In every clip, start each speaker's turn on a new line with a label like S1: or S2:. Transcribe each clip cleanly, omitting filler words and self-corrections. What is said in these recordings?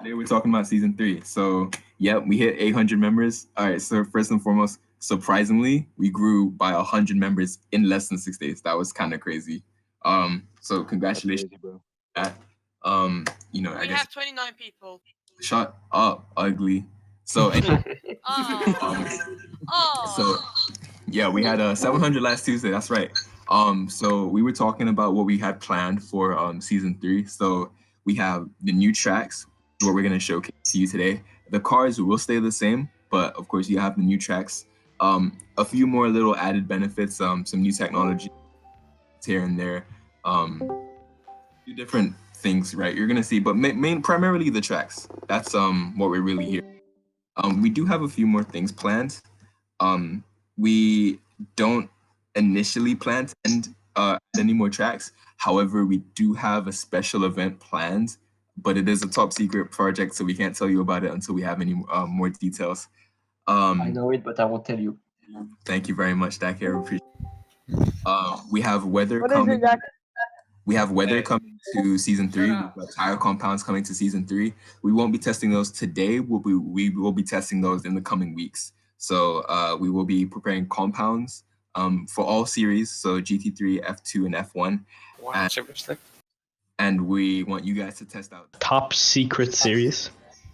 S1: Today we're talking about season 3. So, yep, we hit 800 members. All right, so first and foremost, surprisingly, we grew by 100 members in less than 6 days. That was kind of crazy. So congratulations
S2: Crazy, bro.
S1: on that. I
S3: We
S1: guess
S3: have 29 people.
S1: shut up, ugly. So,
S3: Oh.
S1: so yeah, we had 700 last Tuesday. That's right. So we were talking about what we had planned for season 3. So we have the new tracks, what we're gonna showcase to you today. The cars will stay the same, but of course you have the new tracks. A few more little added benefits, some new technology here and there, few different things, right? You're gonna see, but primarily the tracks. That's what we're really here. We do have a few more things planned. We don't initially plan to add any more tracks. However, we do have a special event planned, but it is a top secret project, so we can't tell you about it until we have any more details.
S4: I know it, but I won't tell you.
S1: Thank you very much, Dak. I appreciate it. We have weather
S5: What is
S1: coming.
S5: it, Dak?
S1: We have weather coming to season 3. We've got tire compounds coming to season 3. We won't be testing those today. We will be testing those in the coming weeks. So we will be preparing compounds for all series, so GT3, F2, and F1. And we want you guys to test out.
S6: Top secret series?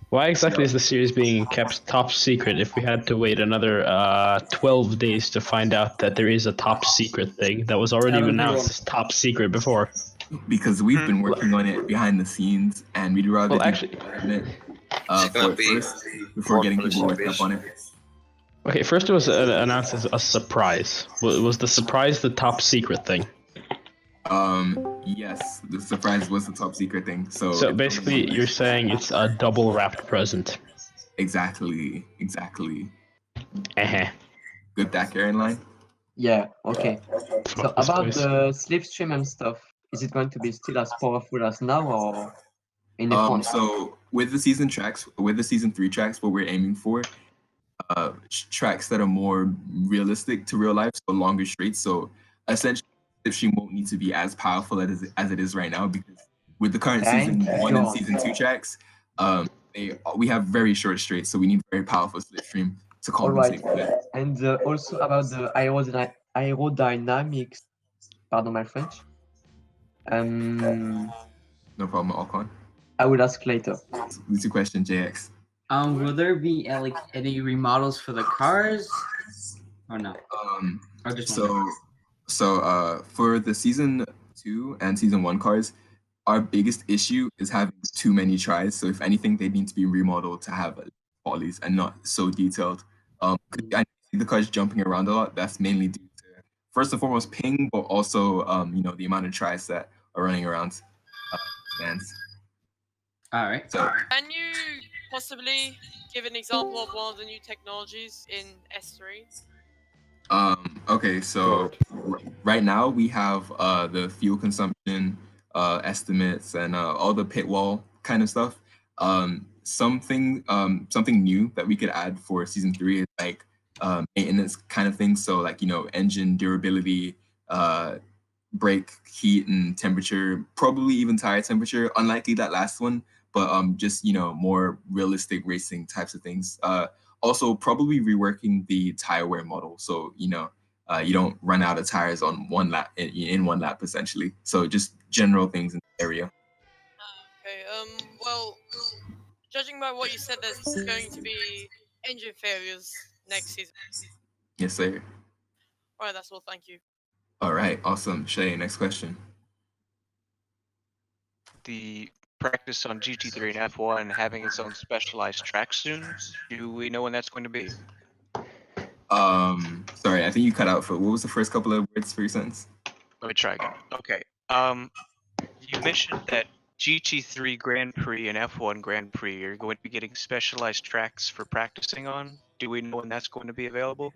S6: Why exactly is the series being kept top secret if we had to wait another 12 days to find out that there is a top secret thing that was already announced as top secret before?
S1: Because we've been working on it behind the scenes, and we'd rather for it first before getting people worked up on it.
S6: Okay, first it was announced as a surprise. Was the surprise the top secret thing?
S1: Yes, the surprise was the top secret thing.
S6: So basically, you're saying it's a double wrapped present.
S1: Exactly.
S6: Uh-huh.
S1: Good Dak line.
S4: Yeah, okay. So
S6: This
S4: about
S6: place.
S4: the slipstream and stuff, is it going to be still as powerful as now or in F1?
S1: So with the season 3 tracks, what we're aiming for, tracks that are more realistic to real life, so longer straights. So essentially, slipstream won't need to be as powerful as it is right now, because with the current season 1 and season 2 tracks, we have very short straights, so we need very powerful slipstream to compensate for that.
S4: And also about the aerodynamics, pardon my French.
S1: No problem, Alcon.
S4: I will ask later.
S1: It's a question, JX.
S7: Will there be like any remodels for the cars, or no?
S1: So for the season 2 and season 1 cars, our biggest issue is having too many tries. So if anything, they need to be remodeled to have polys and not so detailed. I see the cars jumping around a lot. That's mainly due to, first and foremost, ping, but also the amount of tries that are running around stands.
S7: All right.
S1: So
S3: Can you possibly give an example of one of the new technologies in S3?
S1: Okay, so right now we have the fuel consumption estimates and all the pit wall kind of stuff. Something new that we could add for season 3 is like maintenance kind of things. So like engine durability, brake heat and temperature, probably even tire temperature. Unlikely that last one, but just more realistic racing types of things. Also, probably reworking the tire wear model, so you don't run out of tires on one lap in one lap essentially. So just general things in the area.
S3: Okay. Well, judging by what you said, there's going to be engine failures next season.
S1: Yes, sir.
S3: All right. That's all. Thank you.
S1: All right. Awesome. Shay, next question.
S2: The practice on GT3 and F1 having its own specialized track soon. Do we know when that's going to be?
S1: Sorry, I think you cut out for what was the first couple of words for your sentence?
S2: Let me try again. Okay. You mentioned that GT3 Grand Prix and F1 Grand Prix are going to be getting specialized tracks for practicing on. Do we know when that's going to be available?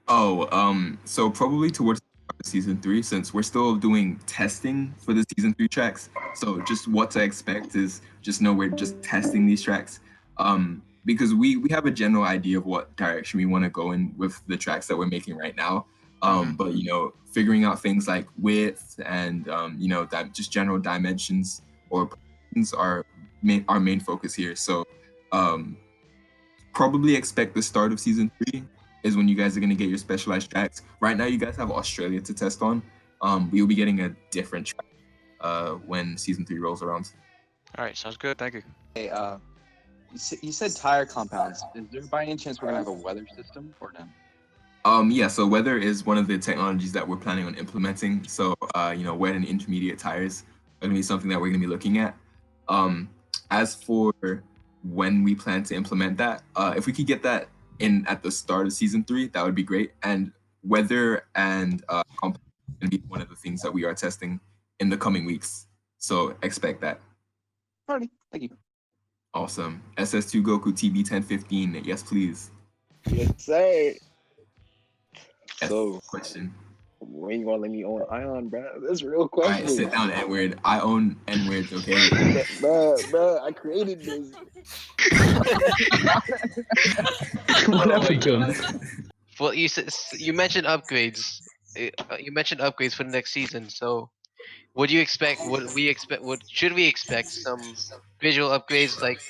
S1: So probably towards season 3, since we're still doing testing for the season 3 tracks. So just what to expect is just know we're just testing these tracks. Because we have a general idea of what direction we want to go in with the tracks that we're making right now. But figuring out things like width and just general dimensions or are our main focus here. So probably expect the start of season 3 is when you guys are going to get your specialized tracks. Right now, you guys have Australia to test on. We will be getting a different track when season 3 rolls around.
S2: All right, sounds good. Thank you.
S5: Hey, you said tire compounds. Is there by any chance we're gonna have a weather system or no?
S1: Yeah, so weather is one of the technologies that we're planning on implementing. So, wet and intermediate tires are going to be something that we're going to be looking at. As for when we plan to implement that, if we could get that in at the start of season 3, that would be great. And weather and compound are going to be one of the things that we are testing in the coming weeks. So expect that.
S5: Alrighty, thank you.
S1: Awesome. SS2 Goku TB1015. Yes, please.
S8: Yes, sir.
S1: Yes,
S8: So,
S1: question.
S8: when you gonna let me own Ion, bro? That's a real
S1: All
S8: question.
S1: right, sit down, N-word. I own N-words, okay?
S8: Bro, I created this.
S6: What have we done?
S9: Well, you mentioned upgrades. You mentioned upgrades for the next season. So, would you expect? Should we expect some visual upgrades? Like,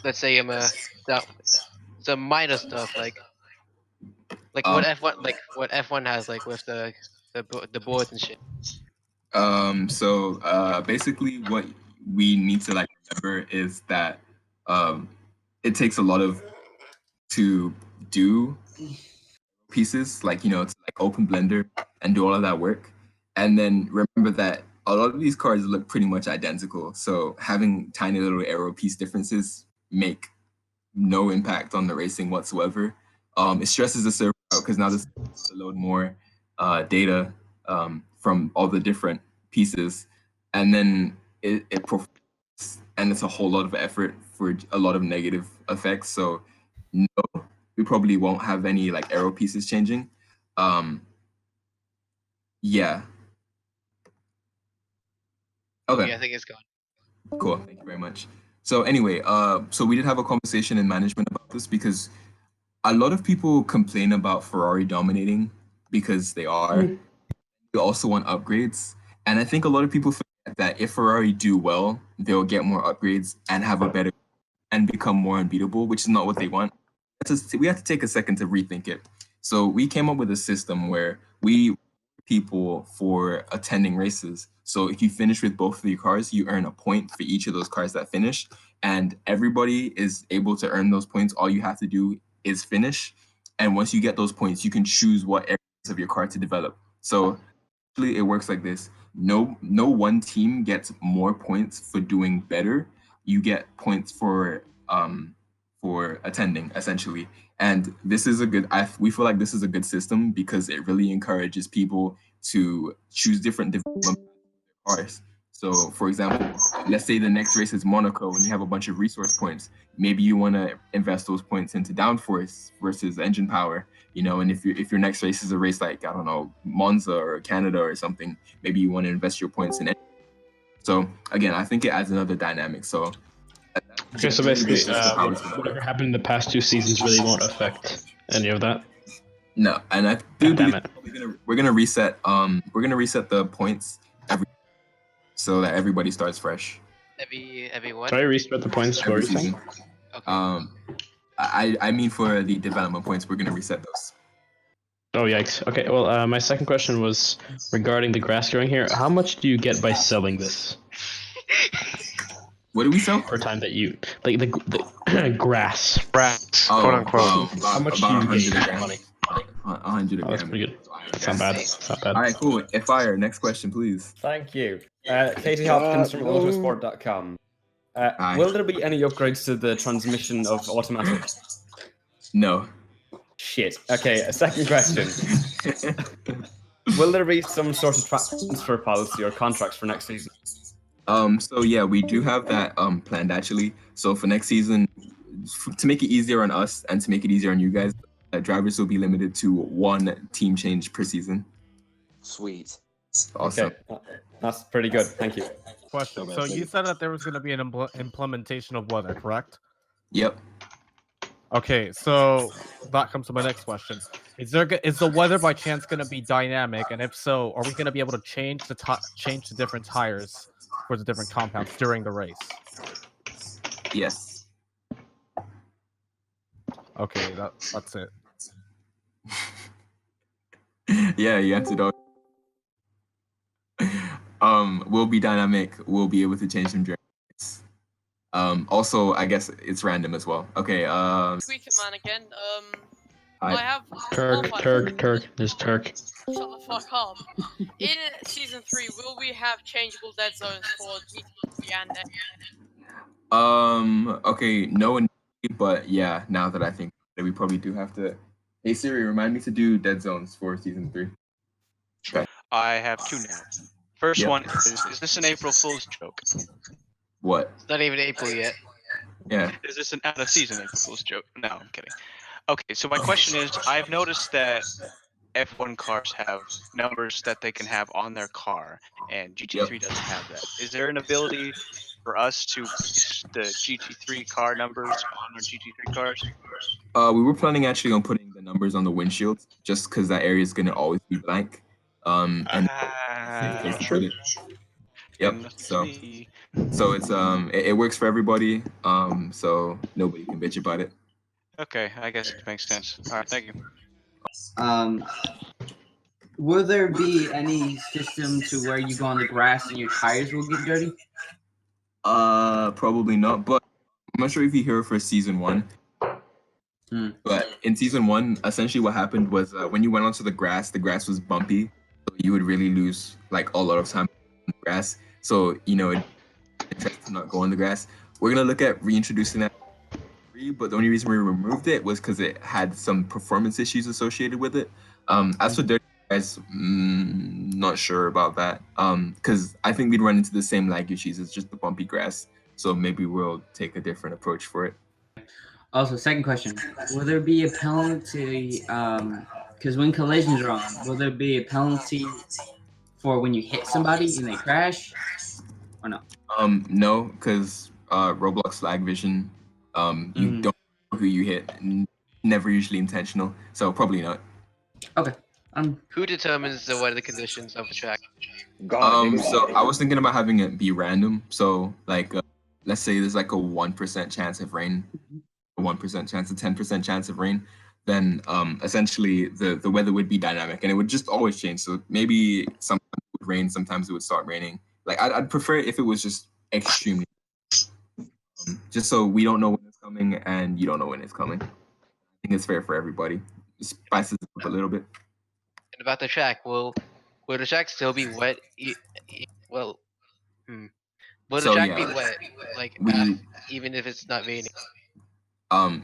S9: let's say some minor stuff like what F1 has, like with the boards and shit.
S1: So basically what we need to remember is that it takes a lot to do pieces, to open Blender and do all of that work. And then remember that a lot of these cards look pretty much identical. So having tiny little aero piece differences make no impact on the racing whatsoever. It stresses the server out because now this has to load more data from all the different pieces, and then it and it's a whole lot of effort for a lot of negative effects. So no, we probably won't have any aero pieces changing. Yeah. Okay.
S9: Yeah, I think it's gone.
S1: Cool. Thank you very much. So anyway, so we did have a conversation in management about this because a lot of people complain about Ferrari dominating because they are. They also want upgrades. And I think a lot of people forget that if Ferrari do well, they'll get more upgrades and have a better and become more unbeatable, which is not what they want. We have to take a second to rethink it. So we came up with a system where we people for attending races. So if you finish with both of your cars, you earn a point for each of those cars that finish. And everybody is able to earn those points. All you have to do is finish. And once you get those points, you can choose what areas of your car to develop. So actually it works like this. No one team gets more points for doing better. You get points for attending, essentially. And this is we feel like this is a good system because it really encourages people to choose different development cars. So for example, let's say the next race is Monaco and you have a bunch of resource points. Maybe you want to invest those points into downforce versus engine power, and if your next race is a race like, I don't know, Monza or Canada or something, maybe you want to invest your points in it. So again, I think it adds another dynamic. So
S6: okay, so basically, whatever happened in the past 2 seasons really won't affect any of that.
S1: No, and I do
S6: Damn it.
S1: we're gonna reset the points so that everybody starts fresh.
S9: Every what?
S6: Sorry, restart the points for
S1: Every
S6: everything.
S1: season.
S9: Okay.
S1: I mean for the development points, we're gonna reset those.
S6: Oh, yikes. Okay, well, my second question was regarding the grass growing here. How much do you get by selling this?
S1: What do we sell?
S6: Per time that you the grass.
S2: Rats,
S1: Oh,
S2: quote unquote.
S6: How much
S1: about
S6: do you
S1: 100
S6: get
S1: a
S6: in
S1: gram.
S6: money?
S1: 100 a
S6: Oh, that's
S1: gram.
S6: pretty good. That's not bad. That's not bad.
S1: All right, cool. Fire. Next question, please.
S10: Thank you. Katie Hopkins from Autosport.com.
S1: Hi.
S10: Will there be any upgrades to the transmission of automatic?
S1: No.
S10: Shit. Okay, a second question. Will there be some sort of transfer policy or contracts for next season?
S1: So yeah, we do have that planned actually. So for next season, to make it easier on us and to make it easier on you guys, drivers will be limited to 1 team change per season.
S5: Sweet.
S1: Awesome.
S10: Okay, that's pretty good. Thank you.
S11: Question. So you said that there was going to be an implementation of weather, correct?
S1: Yep.
S11: Okay, so that comes to my next question. Is the weather by chance going to be dynamic? And if so, are we going to be able to change the different tires for the different compounds during the race?
S1: Yes.
S11: Okay, that's it.
S1: Yeah, you answered all. Will be dynamic. We'll be able to change some dragons. Also, I guess it's random as well. Okay.
S3: Tweak it, man, again.
S1: I-
S3: I have
S6: Turk. There's Turk.
S3: Shut the fuck up. In season 3, will we have changeable dead zones for GT3 and F?
S1: Okay, no one, but yeah. Now that I think that we probably do have to. Hey Siri, remind me to do dead zones for season 3.
S2: I have 2 now. First
S1: Yep.
S2: one is this an April Fool's joke?
S1: What?
S9: It's not even April yet.
S1: Yeah.
S2: Is this an out of season April Fool's joke? No, I'm kidding. Okay, so my question is, I've noticed that F1 cars have numbers that they can have on their car, and GT3 doesn't have that. Is there an ability for us to push the GT3 car numbers on our GT3 cars?
S1: We were planning actually on putting the numbers on the windshield, just because that area is gonna always be blank. And
S2: True.
S1: Yep. So it's it works for everybody. So nobody can bitch about it.
S2: Okay, I guess it makes sense. All right, thank you.
S7: Will there be any system to where you go on the grass and your tires will get dirty?
S1: Probably not. But I'm not sure if you hear for season 1. But in season 1, essentially what happened was when you went onto the grass was bumpy, so you would really lose like a lot of time on the grass. So it's interesting to not go on the grass. We're gonna look at reintroducing that, but the only reason we removed it was because it had some performance issues associated with it. As for dirty guys, not sure about that. Because I think we'd run into the same lag issues. It's just the bumpy grass, so maybe we'll take a different approach for it.
S7: Also, second question: will there be a penalty? Because when collisions are on, will there be a penalty for when you hit somebody and they crash, or no?
S1: No, because Roblox lag vision, you don't know who you hit. Never usually intentional, so probably not.
S7: Okay.
S9: Who determines the weather conditions of the track?
S1: So I was thinking about having it be random. So like, let's say there's like a 1% chance of rain, a 1% chance, a 10% chance of rain. Then essentially the weather would be dynamic and it would just always change. So maybe sometimes it would rain, sometimes it would start raining. Like I'd prefer it if it was just extremely, just so we don't know when it's coming and you don't know when it's coming. I think it's fair for everybody. It spices it up a little bit.
S9: And about the track, will the track still be wet? Will the
S1: So,
S9: track
S1: yeah,
S9: be wet? Like even if it's not raining?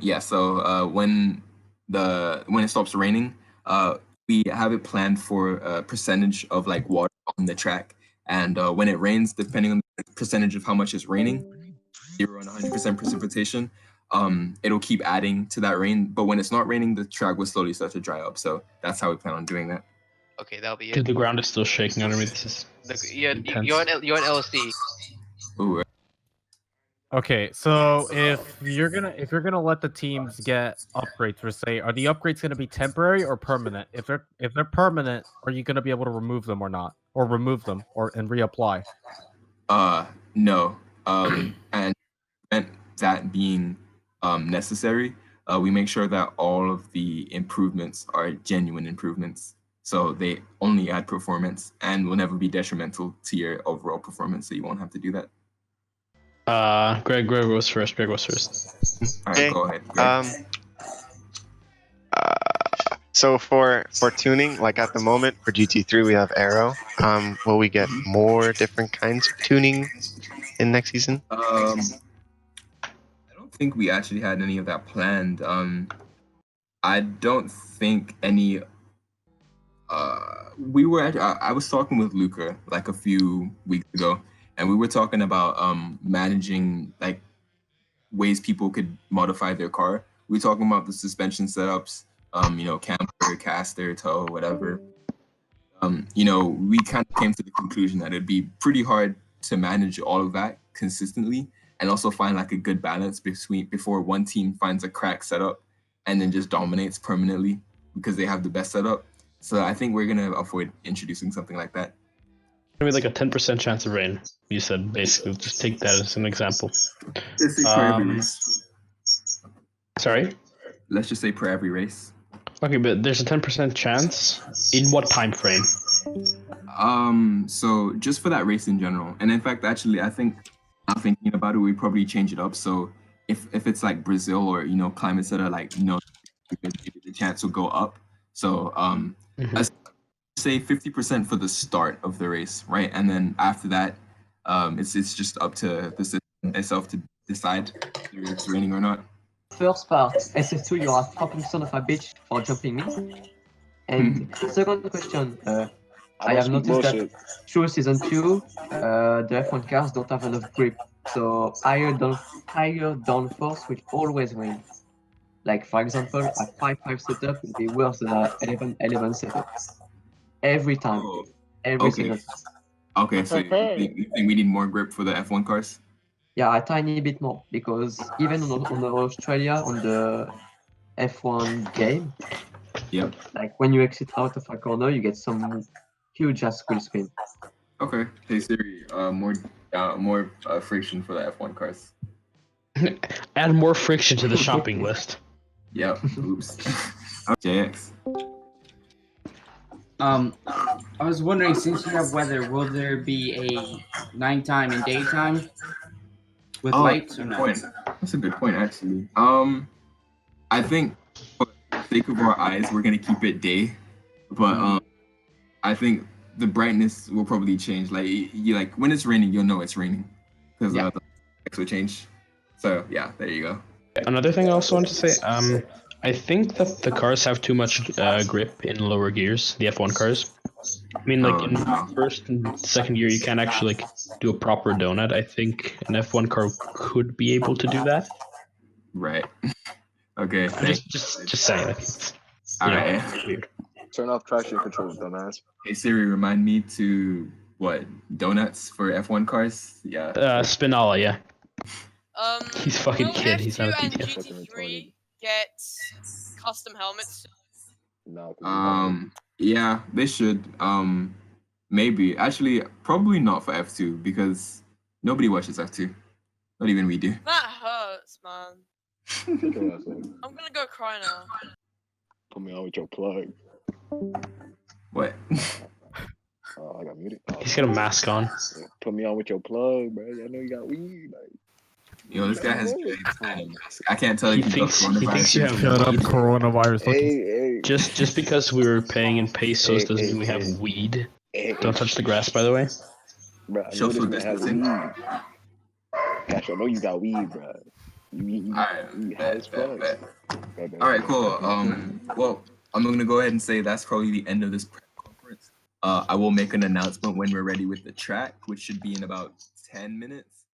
S1: Yeah. So when it stops raining, we have it planned for a percentage of like water on the track, and when it rains, depending on the percentage of how much it's raining, 0 and 100% precipitation, it'll keep adding to that rain. But when it's not raining, the track will slowly start to dry up. So that's how we plan on doing that.
S9: Okay, that'll be it.
S6: Dude, the ground is still shaking underneath. This is
S9: You're on LSD.
S1: Ooh.
S11: Okay, so if you're gonna let the teams get upgrades, per se, are the upgrades gonna be temporary or permanent? If they're permanent, are you gonna be able to remove them or not, or remove them and reapply?
S1: No. And that being necessary, we make sure that all of the improvements are genuine improvements. So they only add performance and will never be detrimental to your overall performance. So you won't have to do that.
S6: Greg goes first.
S1: All right, go ahead, Greg.
S12: So for tuning, like at the moment for GT3 we have Aero. Will we get more different kinds of tuning in next season?
S1: I don't think we actually had any of that planned. I don't think any. I was talking with Luca like a few weeks ago, and we were talking about managing like ways people could modify their car. We were talking about the suspension setups, camber, caster, tow, whatever. We kind of came to the conclusion that it'd be pretty hard to manage all of that consistently and also find like a good balance before one team finds a crack setup and then just dominates permanently because they have the best setup. So I think we're gonna avoid introducing something like that.
S6: Maybe like a 10% chance of rain. You said basically. Just take that as an example.
S1: Let's say per every race.
S6: Sorry.
S1: Let's just say per every race.
S6: Okay, but there's a 10% chance. In what time frame?
S1: So just for that race in general, and in fact, actually, I think now thinking about it, we probably change it up. So if it's like Brazil or climates that are like the chance will go up. So let's say 50% for the start of the race, right? And then after that, it's just up to the system itself to decide if it's raining or not.
S4: First part, SF2, you are a fucking son of a bitch for jumping me. And second question, I have noticed that through season 2, the F1 cars don't have enough grip. So higher downforce will always win. Like for example, a 5.5 setup will be worse than a 11 setup. Every time. Every single time.
S1: Okay, so you think we need more grip for the F1 cars?
S4: Yeah, a tiny bit more, because even on Australia, on the F1 game, like when you exit out of a corner, you get some huge ass skill spin.
S1: Okay, hey Siri, more friction for the F1 cars.
S6: Add more friction to the shopping list.
S1: Yep. Oops. JX.
S7: I was wondering, since you have weather, will there be a nighttime and daytime with lights or not?
S1: That's a good point, actually. I think for the sake of our eyes, we're gonna keep it day, but I think the brightness will probably change. Like when it's raining, you'll know it's raining because the lights will change. So yeah, there you go.
S6: Another thing I also wanted to say, I think that the cars have too much grip in lower gears, the F1 cars. I mean, like in first and second gear, you can't actually do a proper donut. I think an F1 car could be able to do that.
S1: Right. Okay.
S6: Just saying.
S1: All right.
S6: Weird.
S8: Turn off traction control, dumbass.
S1: Hey Siri, remind me to donuts for F1 cars? Yeah.
S6: Spinalla, yeah. He's fucking kid.
S3: F2
S6: He's not a
S3: and
S6: DTF.
S3: GT3 get custom helmets.
S8: No.
S1: Yeah, they should. Maybe. Actually, probably not for F2 because nobody watches F2. Not even we do.
S3: That hurts, man. I'm gonna go cry now.
S8: Put me on with your plug.
S1: What?
S8: Oh, I got muted.
S6: He's got a mask on.
S8: Put me on with your plug, bro. I know you got weed.
S1: This guy has. I can't tell if
S6: he thinks you have
S11: Shut up, coronavirus.
S8: Hey.
S6: Just because we were paying in pesos doesn't mean we have weed. Don't touch the grass, by the way.
S8: Bro, I know this man has weed. Gosh, I know you got weed, bro.
S1: Alright, cool. Well, I'm gonna go ahead and say that's probably the end of this press conference. I will make an announcement when we're ready with the track, which should be in about 10 minutes.